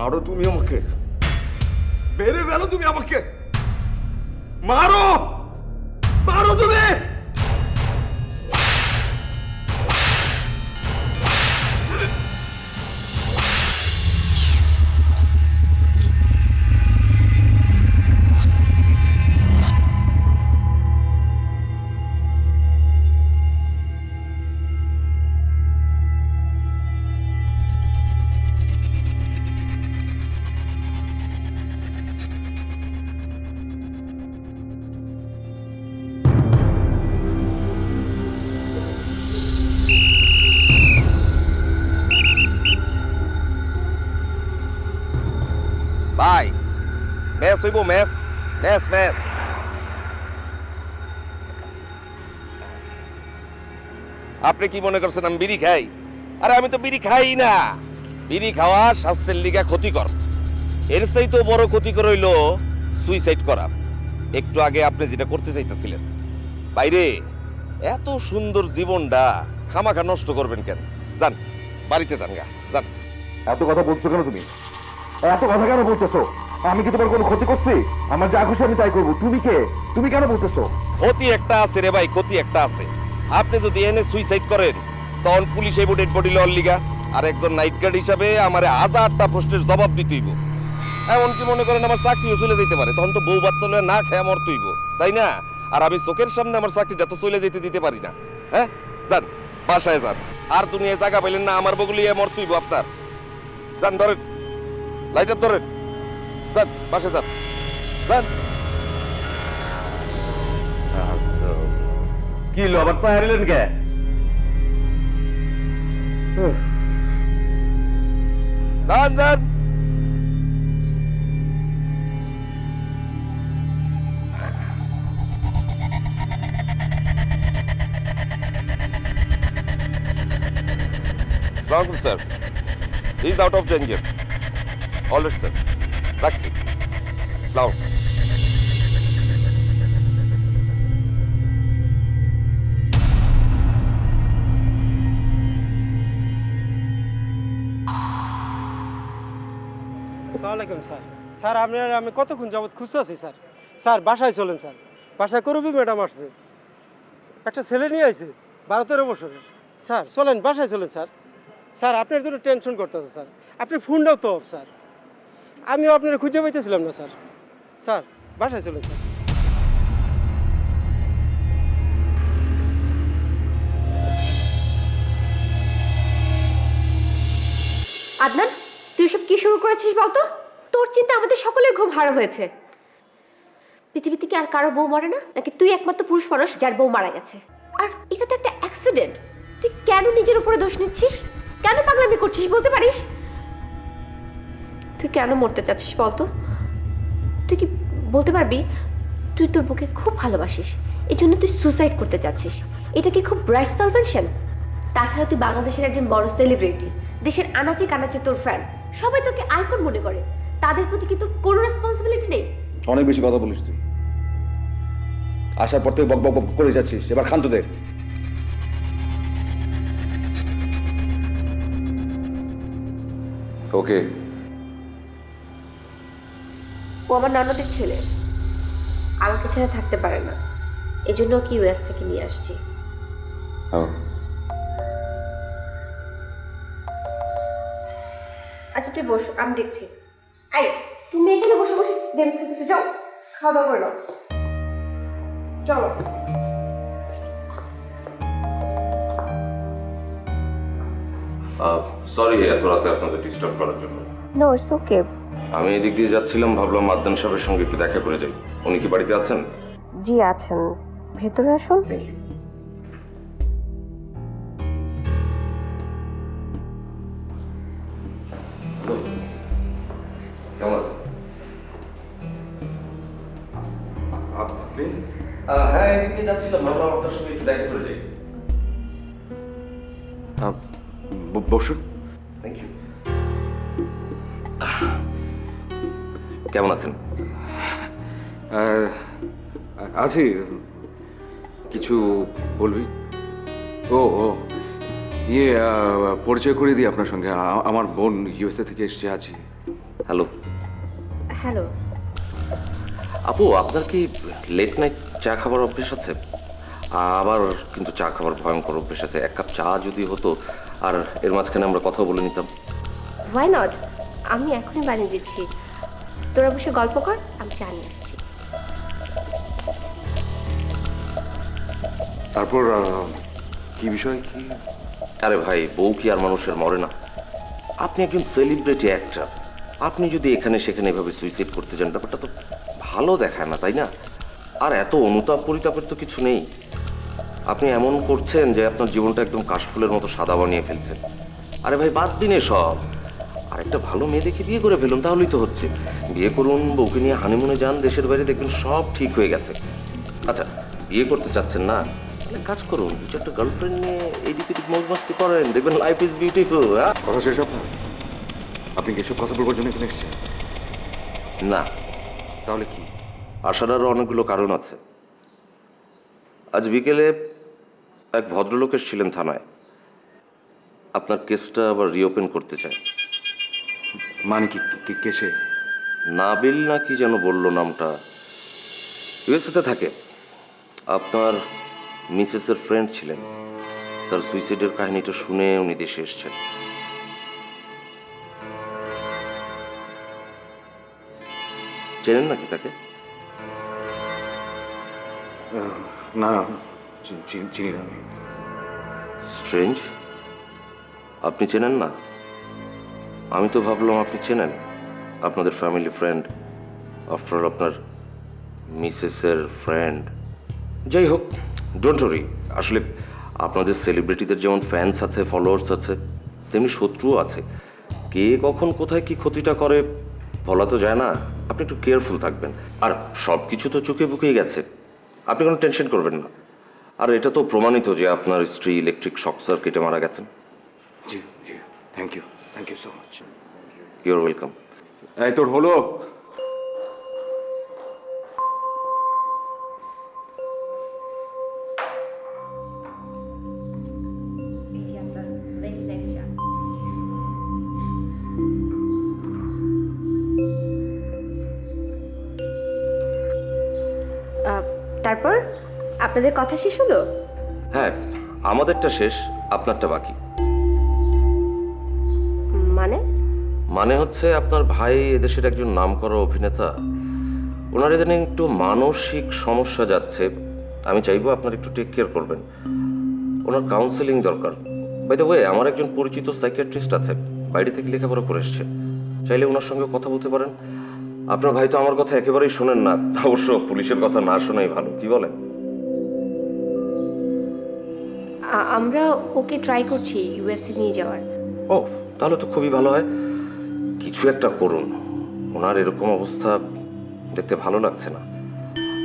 মারো তুমি আমাকে, মেরে ফেলো তুমি আমাকে, মারো মারো তুমি। ভাই ম্যাচ হইব, ম্যাচ ম্যাচ ম্যাচ। আপনি কি মনে করছেন আমি বিড়ি খাই? আরে আমি তো বিড়ি খাই না। বিড়ি খাওয়া স্বাস্থ্যের লিগা ক্ষতিকর। এর চাইতে বড় ক্ষতিকর হইল সুইসাইড করা। একটু আগে আপনি যেটা করতে চাইতেছিলেন, বাইরে এত সুন্দর জীবনটা খামাখা নষ্ট করবেন কেন? যান বাড়িতে যান গা, যান। এত কথা বলছো কেন তুমি? এত কথা কেন বলতেছো? আমি কি তোমার কোনো ক্ষতি করছি? আমার যা খুশি আমি তাই করবো। তুমি কে? তুমি কেন বলতেছো? ক্ষতি একটা আছে রে ভাই, ক্ষতি একটা আছে। আপনি যদি এনে সুইসাইড করেন তখন পুলিশ এই ডেড বডি লওয়ার লিগা, আর একজন নাইট গার্ড হিসাবে আমার 1000টা প্রশ্নের জবাব দিতে হইব। এমনকি মনে করেন আমার চাকরিও চলে যেতে পারে, তখন তো বউ বাচ্চা লয়ে না খেয়ে মরতে হইব, তাই না? আর আমি চোখের সামনে আমার চাকরিটা তো চলে যেতে দিতে পারি না। হ্যাঁ, যান বাসায় যান। আর দুনিয়ায় জায়গা পাইলেন না আমার বগুলি মরতে হইব আপনার। যান, ধরেন লাইটার ধরেন, যান বাসায় যান, যান। কি লো আবার পায়ে হারিলেন কে? যান যান। Welcome, sir. He is out of danger. Always, sir. Taxi. Now. আসসালামাইকুম স্যার। স্যার আমি কতক্ষণ যাবৎ খুঁজতে আছি স্যার। স্যার বাসায় চলেন স্যার। বাসায় করবি ম্যাডাম আসছে, একটা ছেলে নিয়ে আইছে 12-13 বছরের। স্যার চলেন বাসায় চলেন স্যার। স্যার আপনার জন্য টেনশন করতেছে স্যার। আপনি ফোনটাও তো অফ স্যার। আমিও আপনার খুঁজে পাইতেছিলাম না স্যার। স্যার বাসায় চলেন স্যার। আদনান, তুই সব কি শুরু করেছিস বলতো? তোর চিন্তা আমাদের সকলের ঘুম হারাম হয়েছে। পৃথিবীতে কি আর কারো বউ মরে না, নাকি তুই একমাত্র পুরুষ মানুষ যার বউ মারা গেছে? আর এটা তো একটা অ্যাক্সিডেন্ট। তুই কেন নিজের উপরে দোষ নিচ্ছিস? কেন পাগলামি করছিস বলতে পারিস? তুই কেন মরতে চাচ্ছিস বলতো? তুই কি বলতে পারবি তুই তোর বউকে খুব ভালোবাসিস, এই জন্য তুই সুসাইড করতে চাচ্ছিস? এটা কি খুব ব্রাইট সালভেশন? তাছাড়া তুই বাংলাদেশের একজন বড় সেলিব্রিটি, দেশের আনাচে কানাচে তোর ফ্যান, সবাই তোকে আইকন মনে করে। তাদের প্রতি কি তোর কোনো রেসপন্সিবিলিটি নেই? অনেক বেশি কথা বলিস তুই। আসার পর থেকে বক বক বক করে যাচ্ছিস, এবার ক্ষান্ত দে। ওকে, ও আমার ননদের ছেলে, আমাকে ছাড়া থাকতে পারে না, এই জন্য ওকে ইউএস থেকে নিয়ে আসছি। আচ্ছা তুই বস, আমি দেখছি। আই, তুমি এখানে বসে বসে গেমস খেলতেছো, যাও খাওয়া দাওয়া করে নাও, চলো। সরি এত রাতে আপনাদের ডিস্টার্ব করার জন্য। No, it's okay. আমি এদিক দিয়ে যাচ্ছিলাম, ভাবলাম মাদ্দান সাহেবের সঙ্গে একটু দেখা করে যাই। উনি কি বাড়িতে আছেন? জি আছেন, ভেতরে আসুন। Thank you. কেমন আছেন আপনি? হ্যাঁ, এদিক দিয়ে যাচ্ছিলাম, ভাবলাম আপনার সঙ্গে একটু দেখা করে যাই। বসুন। Thank you. কেমন আছেন? আছি। কিছু বলবি? ও ও ইয়ে পরিচয় করে দিই আপনার সঙ্গে। আমার বোন ইউএসএ থেকে এসছে। আছি। Hello hello. আপু, আপনার কি লেট নাইট চা খাবার অভ্যেস আছে? আবার কিন্তু চা খাবার ভয়ঙ্কর অভ্যেস আছে। এক কাপ চা যদি হতো, আর এর মাঝখানে আমরা কথা বলে নিতাম। Why not? আমি এখনই বানিয়ে দিচ্ছি, তোরা বসে গল্প কর, আমি চা নিয়ে আসছি। তারপর কি বিষয় কি? আরে ভাই, বউ কি আর মানুষের মরে না? আপনি একজন সেলিব্রিটি অ্যাক্টর, আপনি যদি এখানে সেখানে এভাবে সুইসাইড করতে যান, ব্যাপারটা তো ভালো দেখায় না, তাই না? আর এত অনুতাপ পরিতাপের তো কিছু নেই। আপনি এমন করছেন যে আপনার জীবনটা একদম কাশফুলের মতো সাদা বানিয়ে ফেলছেন। আরে ভাই, বাদ দিন এসব। আর একটা ভালো মেয়ে দেখে বিয়ে করে ফেলুন, তাহলেই তো হচ্ছে। বিয়ে করুন, বউকে নিয়ে হানিমুনে যান দেশের বাইরে, দেখবেন সব ঠিক হয়ে গেছে। আচ্ছা, বিয়ে করতে চাচ্ছেন না? তাহলে কাজ করুন, কিছু একটা গার্লফ্রেন্ড নিয়ে এদিক এদিক মজ মাস্তি করেন, দেখবেন লাইফ ইজ বিউটিফুল। কথা শেষ আপনার? আপনি কি এসব কথা বলবার জন্য এখানে এসেছেন? না, তাহলে কি? আসার আরও অনেকগুলো কারণ আছে। আজ বিকেলে এক ভদ্রলোক এসেছিলেন থানায়, আপনার কেসটা আবার রিওপেন করতে চায়। মানে কি? কেসে? নাবিল না কি যেন বললো নামটা, ইউএসএতে থাকে। আপনার মিসেসের ফ্রেন্ড ছিলেন, তার সুইসাইডের কাহিনীটা শুনে উনি দেশে এসেছেন। চেনেন নাকি তাকে? না, চিনি না। স্ট্রেঞ্জ, আপনি চেনেন না? আমি তো ভাবলাম আপনি চেনেন, আপনাদের ফ্যামিলি ফ্রেন্ড, আফটার অল আপনার মিসেসের ফ্রেন্ড। যাই হোক, ডোন্ট ওয়ারি। আসলে আপনাদের সেলিব্রিটিদের যেমন ফ্যান্স আছে, ফলোয়ার্স আছে, তেমনি শত্রুও আছে। কে কখন কোথায় কি ক্ষতিটা করে বলা তো যায় না। আপনি একটু কেয়ারফুল থাকবেন। আর সব কিছু তো চোখে বুকেই গেছে, আপনি কোনো টেনশন করবেন না। আর এটা তো প্রমাণিত যে আপনার স্ত্রী ইলেকট্রিক শক সার্কিটে মারা গেছেন। জি জি, thank you so much. You're welcome. এই তোর হলো? তারপর আপনাদের কথা শেষ হলো? হ্যাঁ, আমাদেরটা শেষ, আপনারটা বাকি। মানে? মানে হচ্ছে আপনার ভাই এদেশের একজন নামকরা অভিনেতা, ওনার ইদানিং একটু মানসিক সমস্যা যাচ্ছে। আমি চাইবো আপনার একটু টেক কেয়ার করবেন, ওনার কাউন্সেলিং দরকার। বাই দ্য ওয়ে, আমার একজন পরিচিত সাইকিয়াট্রিস্ট আছে, বাইরে থেকে লেখাপড়া করে এসছে, চাইলে ওনার সঙ্গে কথা বলতে পারেন। আপনার ভাই তো আমার কথা একেবারেই শোনেন না, অবশ্য পুলিশের কথা না শোনাই ভালো, কি বলেন? আমরা ওকে ট্রাই করছি ইউএসএ নিয়ে যাওয়ার। ও, তাহলে তো খুবই ভালো হয়। কিছু একটা করুন, ওনার এরকম অবস্থা দেখতে ভালো লাগছে না।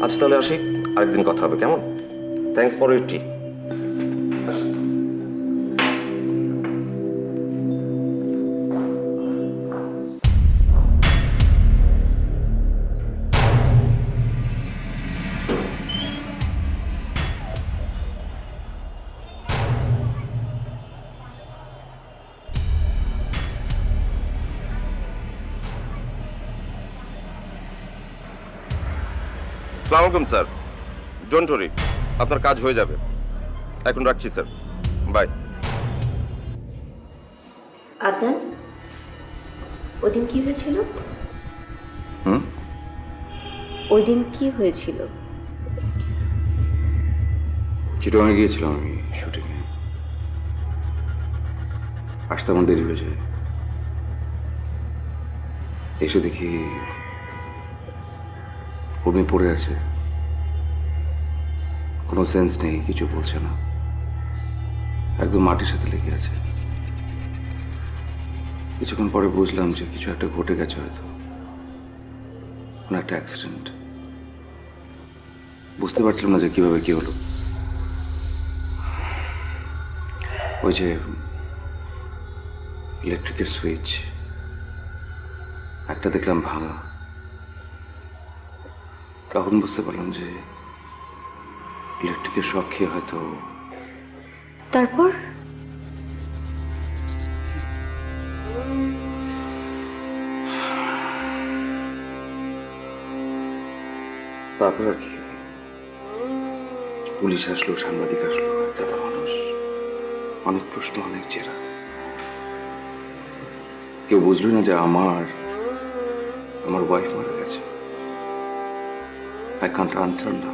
আজ তাহলে আসি, আরেকদিন কথা হবে, কেমন? থ্যাঙ্কস ফর ইউর টি। আসসালামু আলাইকুম স্যার, ডোন্ট ওয়ারি, আপনার কাজ হয়ে যাবে। এখন রাখছি স্যার, বাই। আদনান, ওদিন কি হয়েছিল? হুম? ওই দিন কি হয়েছিল? চিটগাঁয়ে গিয়েছিলাম আমি শুটিংয়ে, আসতে আমার দেরি হয়ে যায়। এসে দেখি উর্মি পড়ে আছে, কোনো সেন্স নেই, কিছু বলছে না, একদম মাটির সাথে লেগে আছে। কিছুক্ষণ পরে বুঝলাম যে কিছু একটা ঘটে গেছে, হয়তো কোনো একটা অ্যাক্সিডেন্ট। বুঝতে পারছিলাম না যে কিভাবে কি হলো। ওই যে ইলেকট্রিকের সুইচ একটা দেখলাম ভাঙা, তখন বুঝতে পারলাম যে ইলেকট্রিকের শক খেয়ে হয়তো। তারপর? তারপর আর কি, পুলিশ আসলো, সাংবাদিক আসলো, এত মানুষ, অনেক প্রশ্ন, অনেক জেরা। কেউ বুঝলো না যে আমার ওয়াইফ মারা গেছে। আই কান্ট আনসার না,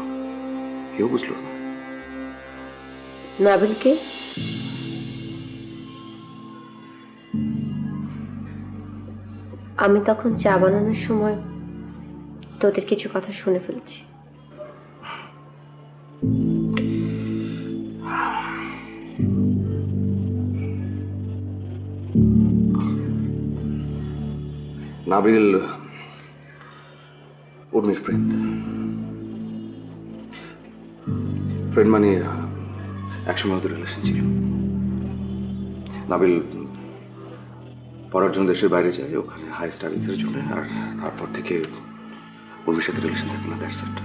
কেউ বুঝলো না। নাবিলকে আমি তখন চা বানানোর সময় তোদের কিছু কথা শুনে ফেলেছি। নাবিল উর্মির ফ্রেন্ড মানে একসময় ওদের রিলেশন ছিল। নাবিল পড়ার জন্য দেশের বাইরে যায়, ওখানে হাই স্টাডিজের জন্য, আর তারপর থেকে উর্মির সাথে রিলেশন থাকে না, দ্যাটস ইট।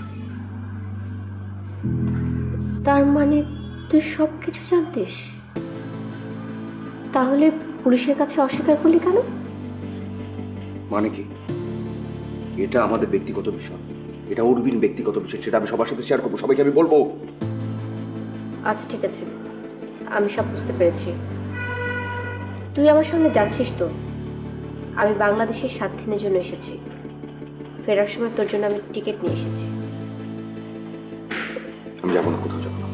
তার মানে তুই সব কিছু জানতিস? তাহলে পুলিশের কাছে অস্বীকার করলি কেন? মানে কি? এটা আমাদের ব্যক্তিগত বিষয়, এটা উর্মির ব্যক্তিগত বিষয়, সেটা আমি সবার সাথে শেয়ার করবো, সবাইকে আমি বলবো। আচ্ছা ঠিক আছে, আমি সব বুঝতে পেরেছি। তুই আমার সঙ্গে যাচ্ছিস তো? আমি বাংলাদেশের 7 দিনের জন্য এসেছি। ফেরার সময় তোর জন্য আমি টিকিট নিয়ে এসেছি। আমি যাবো না, কোথাও যাবো না।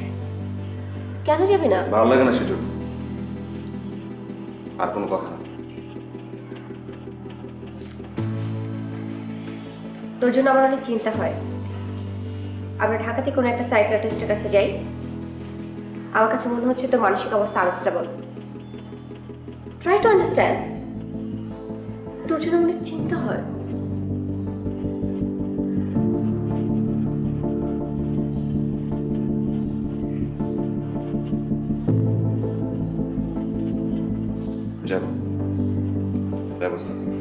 কেন যাবি না? ভালো লাগে না সেজন্য। আর কোনো কথা না। তোর জন্য আমার অনেক চিন্তা হয়। আমরা ঢাকাতে কোনো একটা সাইকিয়াট্রিস্টের কাছে যাই। আমার কাছে মনে হচ্ছে তোর মানসিক অবস্থা আনস্টেবল। Try to understand. তোর জন্য অনেক চিন্তা হয়। যাবো, ব্যবস্থা করো।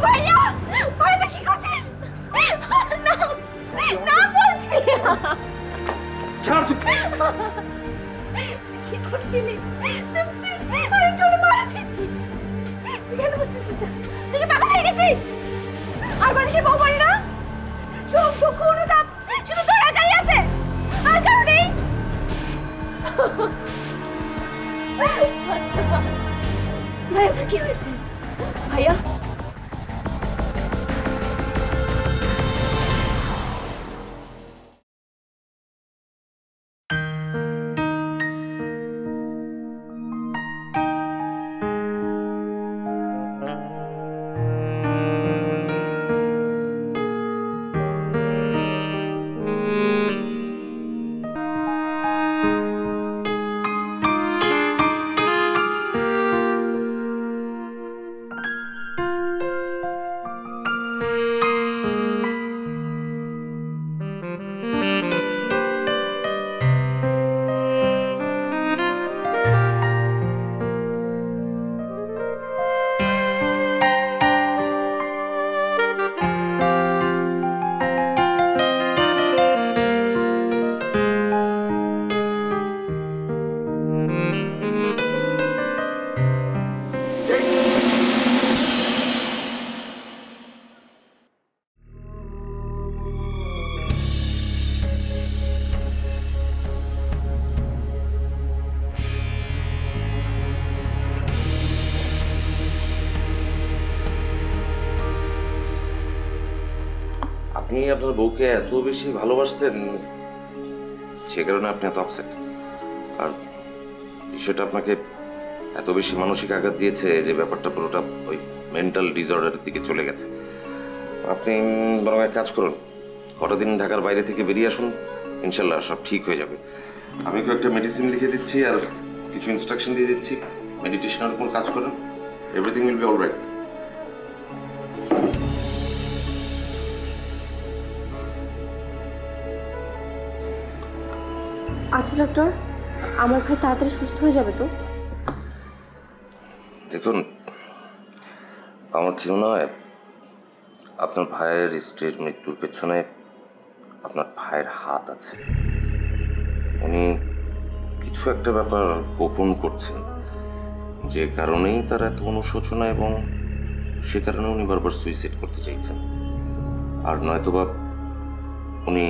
ভাইয়া, ভাইয়া কি করছিস? না, না বলছি। কি করছিলি? আরে তোর মারছিস। তুই কেন বুঝতেছিস না? তুই কি পাগল হয়ে গেছিস? আর মানুষের বউ মরে না? সব দুঃখ অনুতাপ শুধু তোর একারই আছে, আর কারো নেই। ভাইয়া তোর কি হয়েছে? ভাইয়া আপনি আপনার বউকে এত বেশি ভালোবাসতেন, সে কারণে আপনি এত আপসেট। আর বিষয়টা আপনাকে এত বেশি মানসিক আঘাত দিয়েছে যে ব্যাপারটা পুরোটা ওই মেন্টাল ডিসঅর্ডারের দিকে চলে গেছে। আপনি বরং এক কাজ করুন, কটা দিন ঢাকার বাইরে থেকে বেরিয়ে আসুন, ইনশাল্লাহ সব ঠিক হয়ে যাবে। আমি কয়েকটা মেডিসিন লিখে দিচ্ছি আর কিছু ইনস্ট্রাকশন দিয়ে দিচ্ছি, মেডিটেশনের উপর কাজ করুন, এভরিথিং উইল বি অলরাইট। আচ্ছা ডক্টর, আমার ভাই তাড়াতাড়ি সুস্থ হয়ে যাবে তো? দেখুন, আমার কি মনে হয় আপনার ভাইয়ের স্ত্রীর মৃত্যুর পেছনে আপনার ভাইয়ের হাত আছে। উনি কিছু একটা ব্যাপার গোপন করছেন, যে কারণেই তার এত অনুশোচনা এবং সে কারণে উনি বারবার সুইসাইড করতে চাইছেন। আর নয়তোবা উনি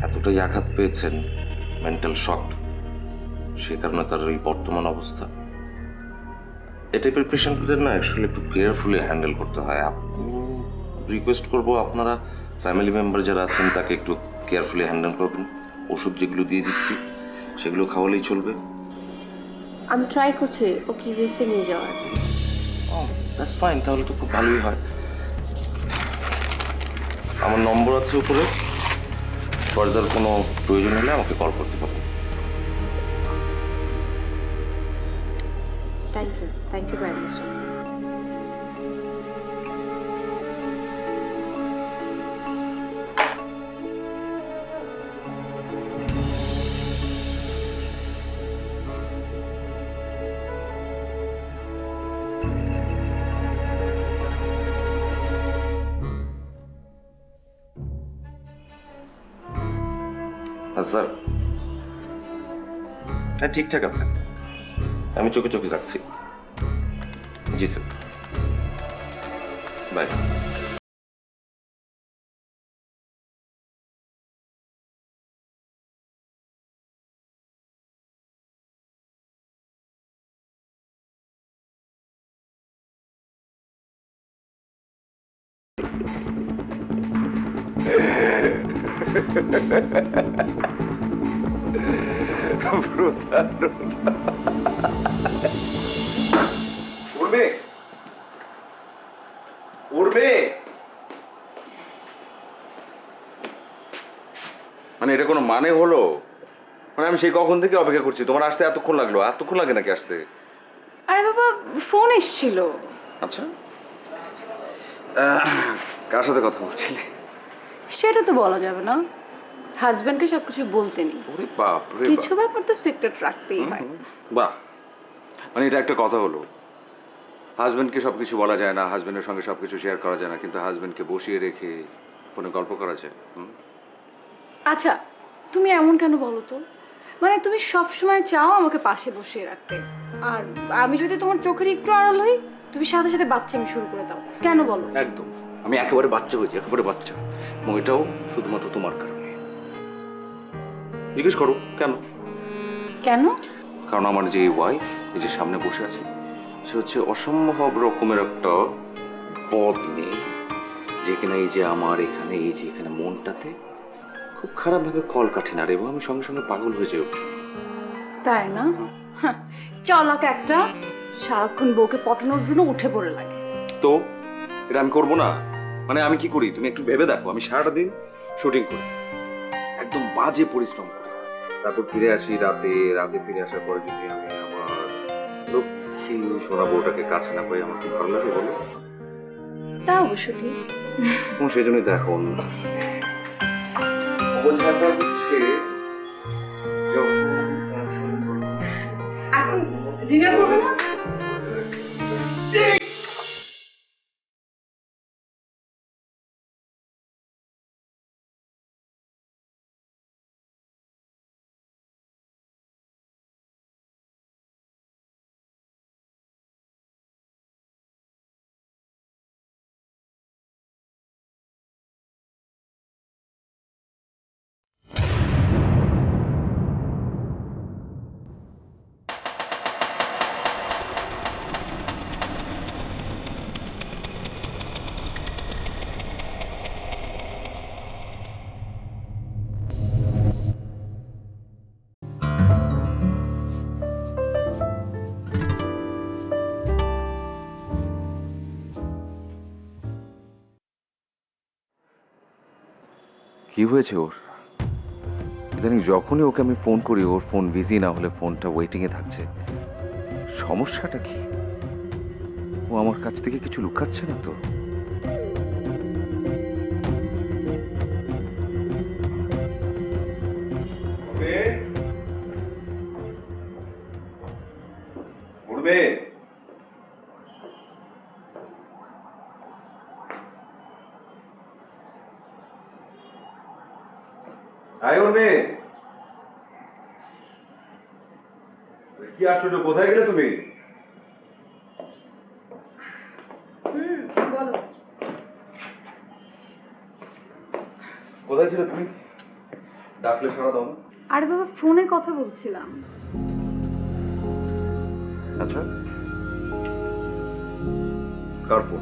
এতটাই আঘাত পেয়েছেন, মেন্টাল শকড, সে কারণে তার এই বর্তমান অবস্থা। এই টাইপের পেশেন্টদের না অ্যাকচুয়ালি একটু কেয়ারফুলি হ্যান্ডেল করতে হয়। আপনি রিকোয়েস্ট করবো আপনারা ফ্যামিলি মেম্বার যারা আছেন তাকে একটু কেয়ারফুলি হ্যান্ডেল করবেন। ওষুধ যেগুলো দিয়ে দিচ্ছি সেগুলো খাওয়ালেই চলবে। আমি ট্রাই করছি ওকে ইউএসএ নিয়ে যাওয়ার। দ্যাটস ফাইন, তাহলে তো খুব ভালোই হয়। আমার নম্বর আছে উপরে, ফার্দার কোনো প্রয়োজন হলে আমাকে কল করতে পারবেন। Thank you very much doctor. হ্যাঁ স্যার, হ্যাঁ ঠিকঠাক আছে, আমি চোখে চোখে রাখছি। জি স্যার, বাই। উঠবে উঠবে, মানে এটা কোনো মানে হলো? মানে আমি সেই কখন থেকে অপেক্ষা করছি, তোমার আসতে এতক্ষণ লাগলো? এতক্ষণ লাগে নাকি আসতে? আরে বাবা, ফোন এসেছিল। আচ্ছা, কার সাথে কথা বলছিলে? সেটা তো বলা যাবে না, হাজব্যান্ডকে সবকিছু বলতে নেই। ওরে বাপ রে বাপ। কিছু ব্যাপার তো সিক্রেট রাখতেই হয়। বাহ, মানে এটা একটা কথা হলো, হাজবেন্ডকে সবকিছু বলা যায় না, হাজবেন্ডের সঙ্গে সবকিছু শেয়ার করা যায় না, কিন্তু হাজবেন্ডকে বসিয়ে রেখে ফোনে গল্প করা যায়। আচ্ছা, তুমি এমন কেন বলো তো? মানে তুমি সব সময় চাও আমাকে পাশে বসিয়ে রাখতে, আর আমি যদি তোমার চোখের একটু আড়াল হই তুমি সাথে সাথে বাচ্চামি শুরু করে দাও। কেন বলো? একদম, আমি একেবারে বাচ্চা হয়েছি, একেবারে বাচ্চা, এবং এটাও শুধুমাত্র তোমার কারণে। জিজ্ঞেস করো কেন? কেন? কারণ আমার যে ওয়াইফ, এই যে সামনে বসে আছে, সে হচ্ছে অসম্ভব রকমের একটা বদ মেয়ে, যে কিনা এই যে আমার এখানে, এই যে এখানে মনটাতে খুব খারাপভাবে কল কাঠে না, এবং আমি সঙ্গে সঙ্গে পাগল হয়ে যাই। তাই না? হ্যাঁ, চালাক একটা, সারাক্ষণ বউকে পটানোর জন্য উঠে পড়ে লাগে। তো এটা আমি করবো না? মানে আমি কি করি তুমি একটু ভেবে দেখো। আমি সারাটা দিন শুটিং করি, একদম বাজে পরিশ্রম করি, তারপর ফিরে আসি রাতে। রাতে ফিরে আসার পরে যদি আমি আমার লক্ষ্মী সোনা বউটাকে কাছে না পাই, আমার কি ভালো লাগে বলো? তা অবশ্য ঠিক। এবং সেই জন্যই তো এখন বোঝাটা হচ্ছে এখন ডিনার করবে না? কি হয়েছে ওর? ইদানিং যখনই ওকে আমি ফোন করি ওর ফোন বিজি না হলে ফোনটা ওয়েটিং এ থাকছে। সমস্যাটা কি? ও আমার কাছ থেকে কিছু লুকাচ্ছে না তো? উঠবে? আয় উঠবে? কি আশ্চর্য, কোথায় গেলে তুমি? বলো। কোথায় ছিলে তুমি? ডাকলে সাড়া দাও না। আরে বাবা, ফোনে কথা বলছিলাম। আচ্ছা, কার ফোন?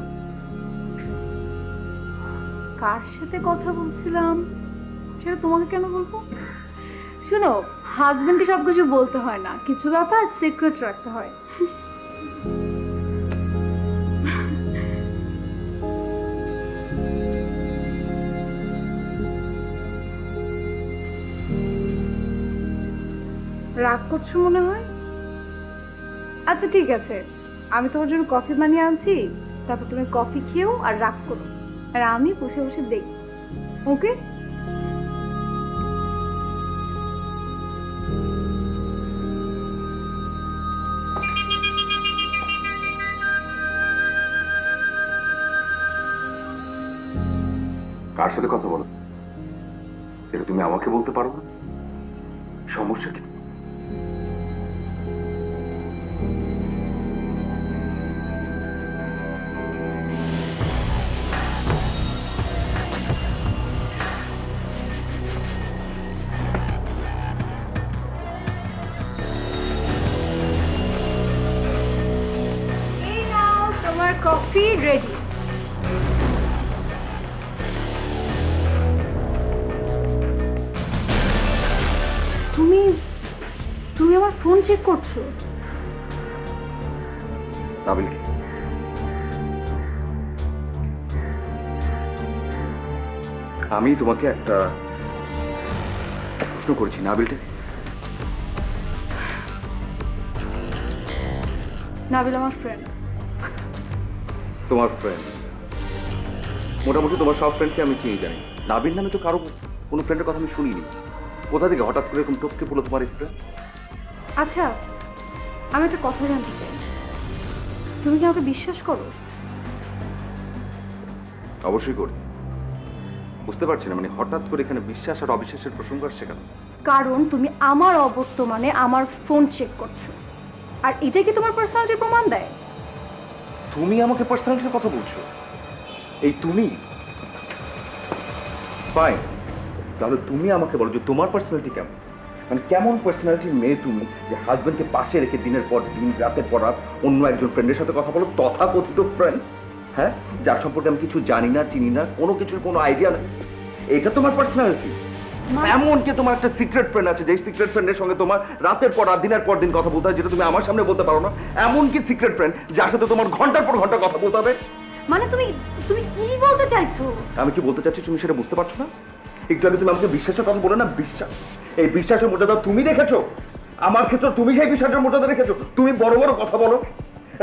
কার সাথে কথা বলছিলাম সেটা তোমাকে কেন বলবো? শোনো, হাজবেন্ডকে সবকিছু বলতে হয় না, কিছু ব্যাপার সিক্রেট রাখতে হয়। রাগ করছো মনে হয়? আচ্ছা ঠিক আছে, আমি তোমার জন্য কফি বানিয়ে আনছি, তারপর তুমি কফি খেও আর রাগ করো, আর আমি বসে বসে দেখি। ওকে? কার সাথে কথা বলো? এটা তুমি আমাকে বলতে পারো না? সমস্যা কি? এই নাও তোমার কফি রেডি। তুমি তুমি আমার ফোন চেক করছো? নাবিল কি? আমি তোমাকে একটা প্রশ্ন করেছি, নাবিলটা নাবিল আমার ফ্রেন্ড। তোমার ফ্রেন্ড? মোটামুটি তোমার সব ফ্রেন্ডকে আমি চিনি জানি। নাবিল নামে তো কারো কোনো ফ্রেন্ডের কথা আমি শুনিনি। কোথা থেকে হঠাৎ করে এরকম টপকে পড়লো তোমার ফ্রেন্ড? আচ্ছা, আমি একটা কথা জানতে চাই, তুমি কি আমাকে বিশ্বাস করো? অবশ্যই করি। বুঝতে পারছি না, মানে হঠাৎ করে এখানে বিশ্বাস আর অবিশ্বাসের প্রসঙ্গ আসছে কেন? কারণ তুমি আমার অবর্তমানে আমার ফোন চেক করছো, আর এটা কি তোমার পার্সোনালিটির প্রমাণ দেয়? তুমি আমাকে পার্সোনালিটির কথা বলছো? এই তুমি? ফাইন, তাহলে তুমি আমাকে বলো যে তোমার পার্সোনালিটি কেমন? মানে কেমন পার্সোনালিটির মেয়ে তুমি যে হাজবেন্ডকে পাশে রেখে দিনের পর দিন রাতের পর রাত অন্য একজন ফ্রেন্ডের সাথে কথা বলো, তথাকথিত ফ্রেন্ড, হ্যাঁ, যার সম্পর্কে আমি কিছু জানি না, চিনি না, কোনো কিছুর কোনো আইডিয়া নেই। এটা তোমার পার্সোনালিটি? এমনকি তোমার একটা সিক্রেট ফ্রেন্ড আছে, যে সিক্রেট ফ্রেন্ডের সঙ্গে তোমার রাতের পর রাত দিনের পর দিন কথা বলতে হয়, যেটা তুমি আমার সামনে বলতে পারো না। এমনকি সিক্রেট ফ্রেন্ড যার সাথে তোমার ঘন্টার পর ঘন্টা কথা বলতে হবে। মানে তুমি তুমি কি বলতে চাইছো? আমি কি বলতে চাচ্ছি তুমি সেটা বুঝতে পারছো না? একটু আগে তুমি আমাকে বিশ্বাসের কথা বলে না, বিশ্বাস, এই বিশ্বাসের মর্যাদা তুমি রেখেছো। আমার ক্ষেত্রে তুমি সেই বিশ্বাসের মর্যাদা রেখেছো। তুমি বড় বড় কথা বলো,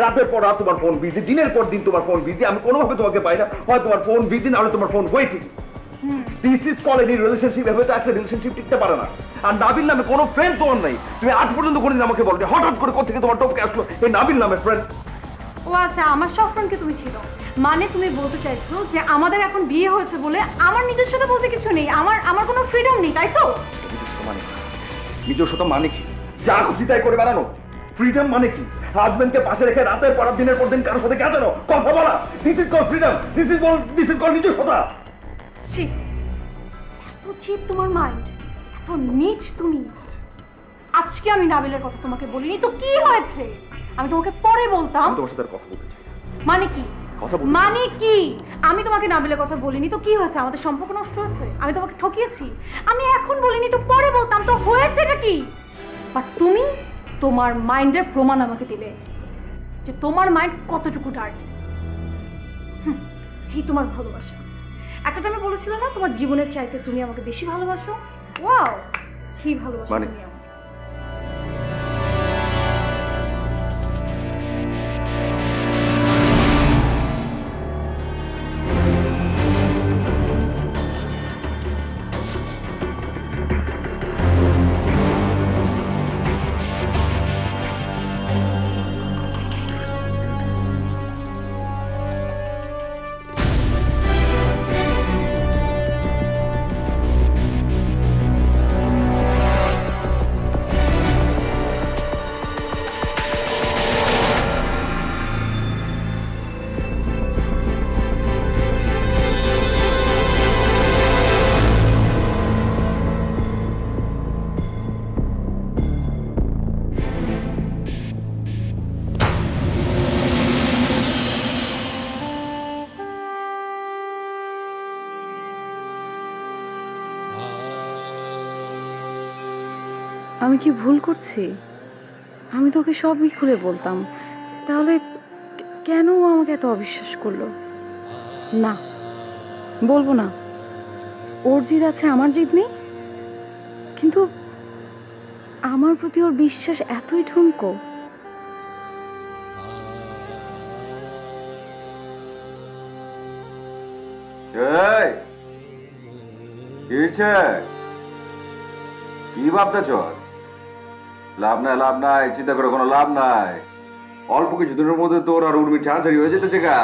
রাতের পর রাত তোমার ফোন বিজি, দিনের পর দিন তোমার ফোন বিজি, আমি কোনোভাবে তোমাকে পাই না, হয় তোমার ফোন বিজি না হলে তোমার phone waiting. This is call any relationship. এভাবে তো একটা রিলেশনশিপ টিকতে পারে না। আর নাবিল নামে কোনো ফ্রেন্ড তোমার নাই। তুমি আজ পর্যন্ত কোনোদিন আমাকে বলো হঠাৎ করে কোথা থেকে তোমার টপকে আসলো এই নাবিল নামের ফ্রেন্ড? ও আচ্ছা, আমার সব ফ্রেন্ডকে তুমি ছিল, মানে তুমি বলতে চাইছো যে আমাদের এখন বিয়ে হয়েছে বলে আমার নিজস্বতা বলতে কিছু নেই, আমার আমার কোনো ফ্রিডম নেই, তাই তো? নিজস্বতা মানে কি? যা খুশি তাই করে বেড়ানো? ফ্রিডম মানে কি? হাজবেন্ডকে পাশে রেখে রাতের পর দিনের পর দিন কারোর সাথে কাটানো, কথা বলা, this is call freedom, this is call নিজস্বতা। ছি, এত চিপ তোমার মাইন্ড, এত নিচ তুমি। আজকে আমি নাবিলের কথা তোমাকে বলিনি তো কি হয়েছে? আমি তোমাকে পরে বলতাম। আমি তোমার সাথে আর কথা বলতে চাই। মানে কি? কথা বলতে মানে কি? আমি তোমাকে নাবিলের কথা বলিনি তো কি হয়েছে? আমাদের সম্পর্ক নষ্ট হয়েছে? আমি তোমাকে ঠকিয়েছি? আমি এখন বলিনি তো পরে বলতাম, তো হয়েছেটা কি? বাট তুমি তোমার মাইন্ডের প্রমাণ আমাকে দিলে যে তোমার মাইন্ড কতটুকু ডার্টি। এই তোমার ভালোবাসা, একটা টাইমে বলেছিল না তোমার জীবনের চাইতে তুমি আমাকে বেশি ভালোবাসো। ওয়াও, কি ভালোবাসো মানে? তুমি আমাকে। আমি কি ভুল করছি? আমি তোকে সবই খুলে বলতাম, তাহলে কেন ও আমাকে এত অবিশ্বাস করলো? না, বলবো না। ওর জিদ আছে, আমার জিদ নেই, কিন্তু আমার প্রতি ওর বিশ্বাস এতই ঠুনকো। এই কি হয়েছে? কি ভাবতেছ? লাভ নাই, চিন্তা করে কোনো লাভ নাই। অল্প কিছু দিনের মধ্যে তোর আর উর্মি ছাড়াছাড়ি হয়ে যেতেছে গা।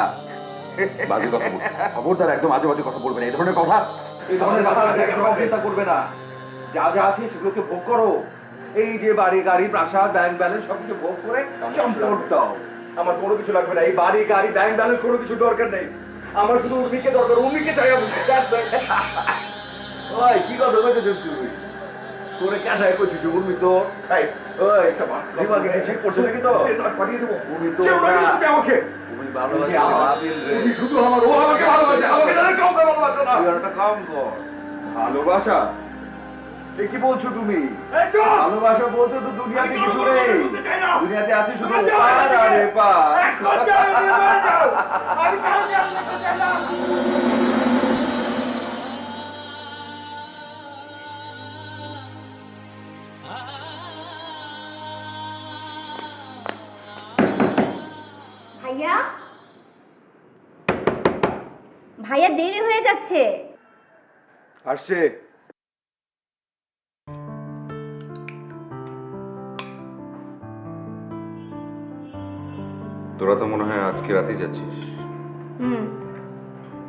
বাজে কথা বলবে, খবরদার একদম আজে বাজে কথা বলবে না। এই ধরনের কথা একদম চিন্তা করবে না, যা যা আছে সেগুলোকে ভোগ করো। এই যে বাড়ি গাড়ি প্রাসাদ ব্যাংক ব্যালেন্স সবকিছু ভোগ করে সম্পদ দাও। আমার কোনো কিছু লাগবে না, এই বাড়ি গাড়ি ব্যাংক ব্যালেন্স কোনো কিছু দরকার নেই। আমার শুধু উর্মিকে দরকার, উর্মিকে চাই আমি। ওই কি কথা বলতেছিস তুই? তোরে কেন করছিস? উর্মি তো ওই দিমাগে চেক করছে নাকি? তো পাঠিয়ে দেবো। উর্মি তো আমাকে শুধু আমার, ও আমাকে ভালোবাসে, আমাকে তাহলে কাউকে ভালোবাসে না। একটা কাম কর, ভালোবাসা এ কি বলছো তুমি? ভালোবাসা বলছো তো দুনিয়াতে কিছু নেই, দুনিয়াতে আছে শুধু পার আর এপার। ভাইয়া, ভাইয়া দেরি হয়ে যাচ্ছে। আসছে। তোরা তো মনে হয় আজকে রাতেই যাচ্ছিস। হুম,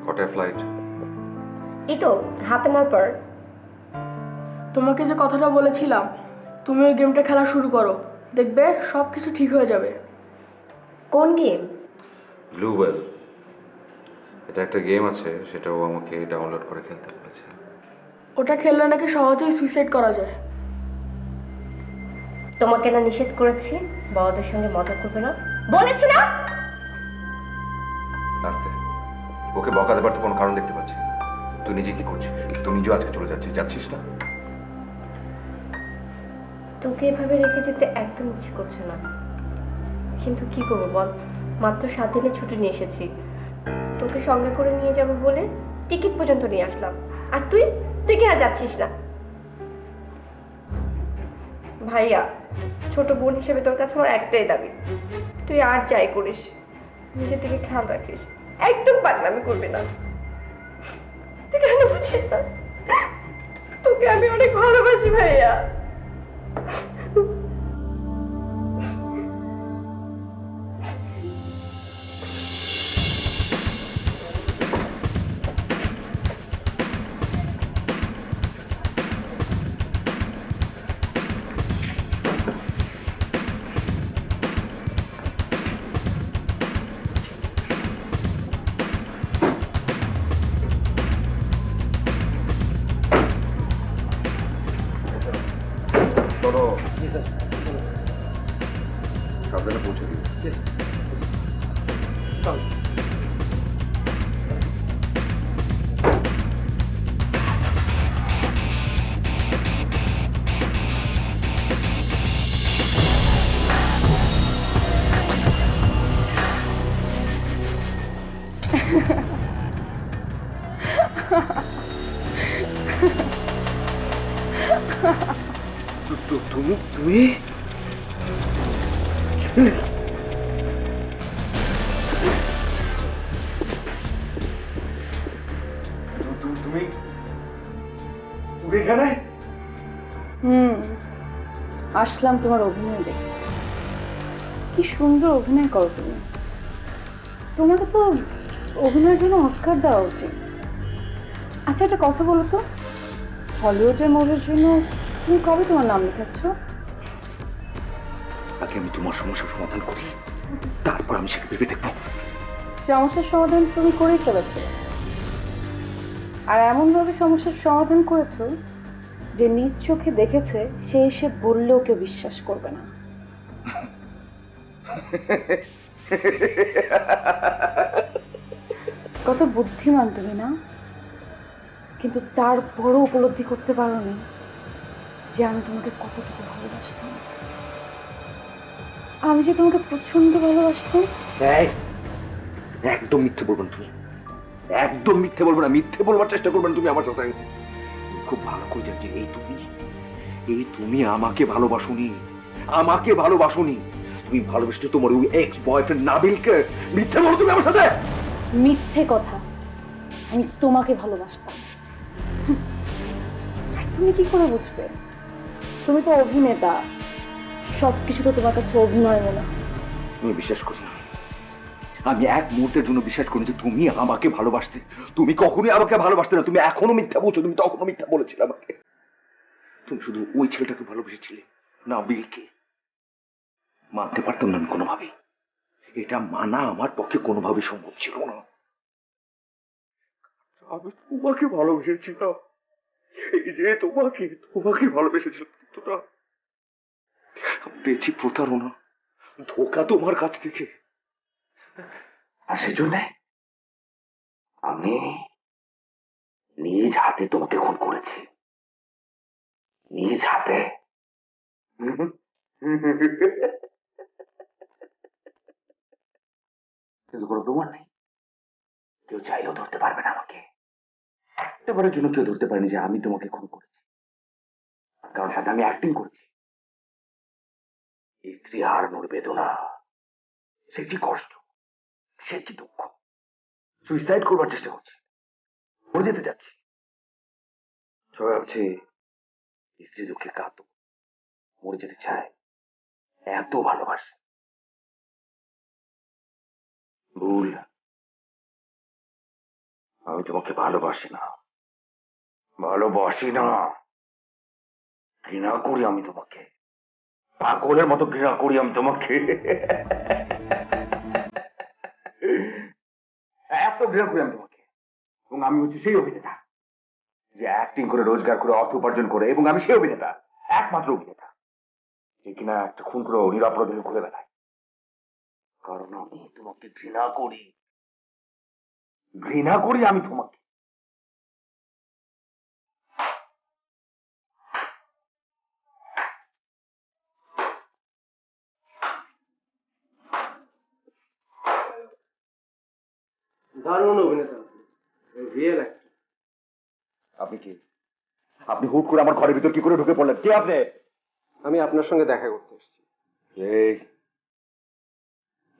কটায় ফ্লাইট? এই তো হাফ অ্যান আওয়ার পর। তোমাকে যে কথাটা বলেছিলাম, তুমি ওই গেমটা খেলা শুরু করো, দেখবে সব কিছু ঠিক হয়ে যাবে। কোন গেম? ব্লু ওয়েল, এটা একটা গেম আছে, সেটাও আমাকে ডাউনলোড করে খেলতে বলেছে। ওটা খেললে নাকি সহজেই সুইসাইড করা যায়। তোমাকে না নিষেধ করেছি বড়দের সঙ্গে মজা করবে না, বলেছি না? আস্তে, ওকে বকা দেবার তো কোনো কারণ দেখতে পাচ্ছি না। তুই নিজে কি করছিস? তুই নিজেও আজকে চলে যাচ্ছিস না? তোকে এভাবে রেখে যেতে একদম ইচ্ছে করছে না, কিন্তু কি করবো বল, মাত্র 7 দিনের ছুটি নিয়ে এসেছি। তোকে সঙ্গে করে নিয়ে যাব বলে টিকিট পর্যন্ত নিয়ে আসলাম, আর তুই তুই কি আর যাচ্ছিস না? ভাইয়া, ছোট বোন হিসেবে তোর কাছে আমার একটাই দাবি, তুই আর যাই করিস নিজের দিকে খেয়াল রাখিস, একদম পাগলামি করবি না। তুই কেন বুঝিস না? তোকে আমি অনেক ভালোবাসি ভাইয়া। চলো, সাবধানে পৌঁছে দিও। তুমি তুমি তুমি এখানে আসলাম তোমার অভিনয় দেখে। কি সুন্দর অভিনয় করো তুমি। তোমাকে তো অভিনয়ের জন্য অস্কার দেওয়া উচিত। আচ্ছা, একটা কথা বলো তো, হলিউডের মুভির জন্য তুমি কবে তোমার নাম লেখাচ্ছ? আগে আমি তোমার সমস্যার সমাধান করি, তারপর আমি সেটা ভেবে দেখবো। সমস্যার সমাধান তুমি করেই ফেলেছো, আর এমনভাবে সমস্যার সমাধান করেছো যে নিজ চোখে দেখেছে সে এসে বললেও কেউ বিশ্বাস করবে না। কত বুদ্ধিমান তুমি না, কিন্তু তারপরও উপলব্ধি করতে পারোনি যে আমি তোমাকে কতটুকু ভালোবাসতাম। আমি যে তোমাকে প্রচন্ড ভালোবাসতাম। একদম মিথ্যে বলবেন তুমি, একদম মিথ্যে বলবো না, মিথ্যে বলবার চেষ্টা করবেন তুমি আমার সাথে। খুব ভালো করে জানি যে এই তুমি আমাকে ভালোবাসোনি, আমাকে ভালোবাসোনি। তুমি ভালোবেসেছো তোমার ওই এক্স বয়ফ্রেন্ড নাবিলকে। মিথ্যে বলো তুমি আমার সাথে। মিথ্যে কথা, আমি তোমাকে ভালোবাসতাম। আর তুমি কি করে বুঝবে? তুমি তো অভিনেতা, সবকিছু তো তোমার কাছে অভিনয় মনে হয়। তুমি বিশ্বাস করো না, আমি এক মুহূর্তের জন্য বিশ্বাস করি যে তুমি আমাকে ভালোবাসতে। তুমি কখনোই আমাকে ভালোবাসতে না, তুমি এখনো মিথ্যা বলছো। তুমি তখনও মিথ্যা বলেছিলে আমাকে। তুমি শুধু ওই ছেলেটাকে ভালোবেসেছিলে, নাবিলকে। মানতে পারতাম না আমি কোনোভাবেই, এটা মানা আমার পক্ষে কোনোভাবেই সম্ভব ছিল না। আমি তোমাকে ভালোবেসেছিলাম, এই যে তোমাকে ভালোবেসেছিলাম, কিন্তু না, পেয়েছি প্রতারণা, ধোঁকা তোমার কাছ থেকে। আর সেজন্য আমি নিজ হাতে তোমাকে খুন করেছি, নিজ হাতে। কিন্তু কোনো প্রমাণ নেই, কেউ চাইলেও ধরতে পারবে না আমাকে। একটাবারের জন্য কেউ ধরতে পারেনি যে আমি তোমাকে খুন করেছি, কারণ সাথে আমি অ্যাক্টিং করেছি। স্ত্রী হারানোর বেদনা, সে কি কষ্ট, সে কি দুঃখ। সুইসাইড করবার চেষ্টা করছি, মরে যেতে যাচ্ছি। সবাই ভাবছে স্ত্রী দুঃখে কাঁদো, মরে যেতে চায়, এত ভালোবাসে। ভুল, আমি তোমাকে ভালোবাসি না, ভালোবাসি না, ঘৃণা করি আমি তোমাকে, পাগলের মতো ঘৃণা করি আমি তোমাকে। এত ঘৃণা করি আমি তোমাকে। এবং আমি হচ্ছে সেই অভিনেতা যে অ্যাক্টিং করে রোজগার করে অর্থ উপার্জন করে, এবং আমি সেই অভিনেতা, একমাত্র অভিনেতা যে কিনা একটা খুন করে নিরাপরাধীকে ঘুরে বেড়ায়। কারণ আমি তোমাকে ঘৃণা করি, ঘৃণা করি আমি তোমাকে। দারুণ অভিনেতা, রিয়েল অ্যাক্টর। আপনি কি, আপনি হুট করে আমার ঘরের ভিতর কি করে ঢুকে পড়লেন? কে আপনি? আমি আপনার সঙ্গে দেখা করতে এসেছি। এই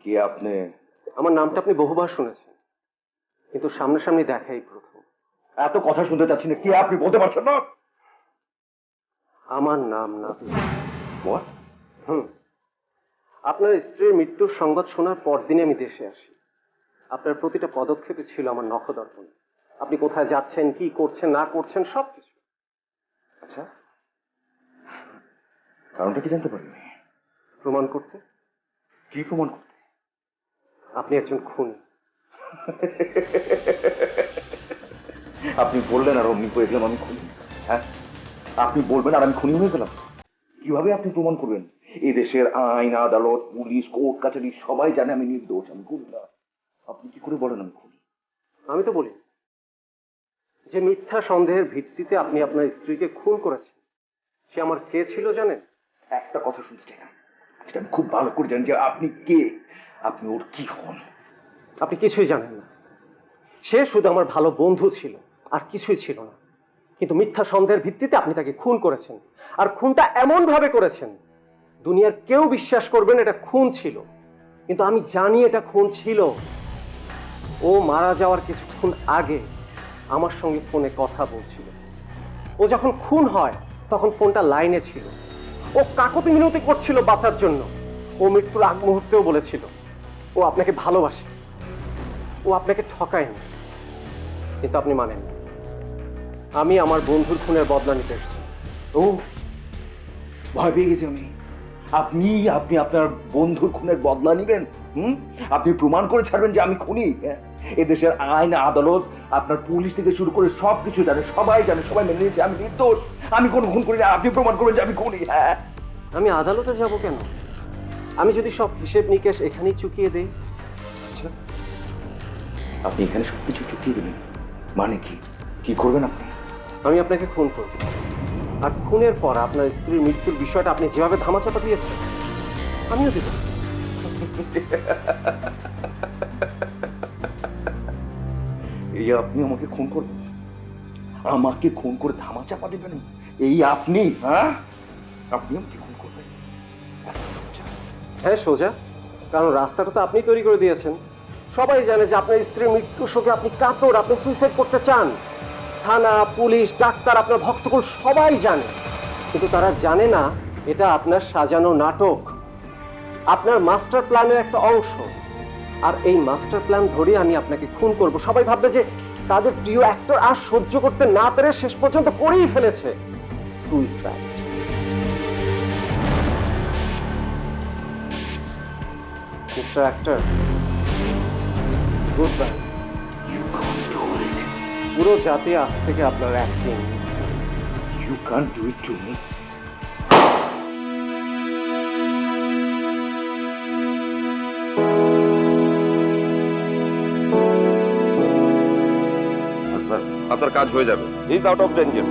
কি আপনি? আমার নামটা আপনি বহুবার শুনেছেন, কিন্তু সামনাসামনি দেখাই প্রথম। এত কথা শুনতে চাচ্ছি না, কে আপনি বলতে পারছেন না? আমার নাম নাবিল। What? আপনার স্ত্রীর মৃত্যুর সংবাদ শোনার পরদিনই আমি দেশে আসি। আপনার প্রতিটা পদক্ষেপে ছিল আমার নখদর্পণ। আপনি কোথায় যাচ্ছেন, কি করছেন না করছেন, সবকিছু। আচ্ছা, কারণটা কি জানতে পারিনি? প্রমাণ করতে। কি প্রমাণ করতে? আপনি একজন খুনি। আপনি বললেন আর অমনি করে গেলাম আমি খুনি? হ্যাঁ, আপনি বলবেন আর আমি খুনি হয়ে গেলাম? কিভাবে আপনি প্রমাণ করবেন? এই দেশের আইন, আদালত, পুলিশ, কোর্ট কাছারি সবাই জানে আমি নির্দোষ, আমি খুনি না। আপনি কি করে বলেন আমি খুনি? আমি তো বলি যে মিথ্যা সন্দেহের ভিত্তিতে আপনি আপনার স্ত্রীকে খুন করেছেন। সে আমার কে ছিল জানেন? একটা কথা শুনতে চাই না, সেটা আমি খুব ভালো করে জানি যে আপনি কে, আপনি ওর কি হন। আপনি কিছুই জানেন না। সে শুধু আমার ভালো বন্ধু ছিল। আর কিছুই ছিল না, কিন্তু মিথ্যা সন্দেহের ভিত্তিতে আপনি তাকে খুন করেছেন। আর খুনটা এমন ভাবে করেছেন দুনিয়ার কেউ বিশ্বাস করবেন এটা খুন ছিল, কিন্তু আমি জানি এটা খুন ছিল। ও মারা যাওয়ার কিছুক্ষণ আগে আমার সঙ্গে ফোনে কথা বলছিল। ও যখন খুন হয় তখন ফোনটা লাইনে ছিল। ও কাকতি মিনতি করছিল বাঁচার জন্য। ও মৃত্যুর আগ মুহূর্তেও বলেছিল ও আপনাকে ভালোবাসে, ও আপনাকে ঠকায়নি, কিন্তু আপনি মানেন না। আমি আমার বন্ধুর খুনের বদলা নিতে এসেছি। ও ভয় পেয়ে গেছি আমি। আপনি আপনি আপনার বন্ধুর খুনের বদলা নেবেন? আপনি প্রমাণ করে ছাড়বেন যে আমি খুনি? এদেশের আইন আদালত, আপনার পুলিশ থেকে শুরু করে সবকিছু জানে, সবাই জানে, সবাই মেনে নিয়েছে আমি নির্দোষ, আমি কোনো খুন করি না। আপনি প্রমাণ করবেন যে আমি খুনি। হ্যাঁ, আমি আদালতে যাব কেন? আমি যদি সব হিসেব নিকেশ এখানেই চুকিয়ে দেই। আচ্ছা, আপনি এখানে সবকিছু চুকিয়ে দেবেন মানে কি? কি করবেন আপনি? আমি আপনাকে খুন করব, আর খুনের পর আপনার স্ত্রীর মৃত্যুর বিষয়টা আপনি যেভাবে ধামাচাপা দিয়েছেন আমিও দেব। এই আপনি আমাকে খুন করবেন? আমাকে খুন করে ধামাচাপা দেবেন? এই আপনি? হ্যাঁ, আপনি আমাকে খুন করবেন? হ্যাঁ সোজা, কারণ রাস্তাটা তো আপনি তৈরি করে দিয়েছেন। সবাই জানে যে আপনার স্ত্রীর মৃত্যুর শোকে আপনি কাতর, আপনি সুইসাইড করতে চান। থানা, পুলিশ, ডাক্তার, আপনার ভক্তকুল সবাই জানে, কিন্তু তারা জানে না এটা আপনার সাজানো নাটক, আপনার মাস্টার প্ল্যানের একটা অংশ। আর এই মাস্টার প্ল্যান ধরে আমি আপনাকে খুন করব। সবাই ভাববে যে তাদের প্রিয় অ্যাক্টর আর সহ্য করতে না পেরে শেষ পর্যন্ত করেই ফেলেছে suicide. Mister actor, good bye. পুরো জাতি আজ থেকে আপনার acting. You can't do it to me. আপনার কাজ হয়ে যাবে। He is out of danger.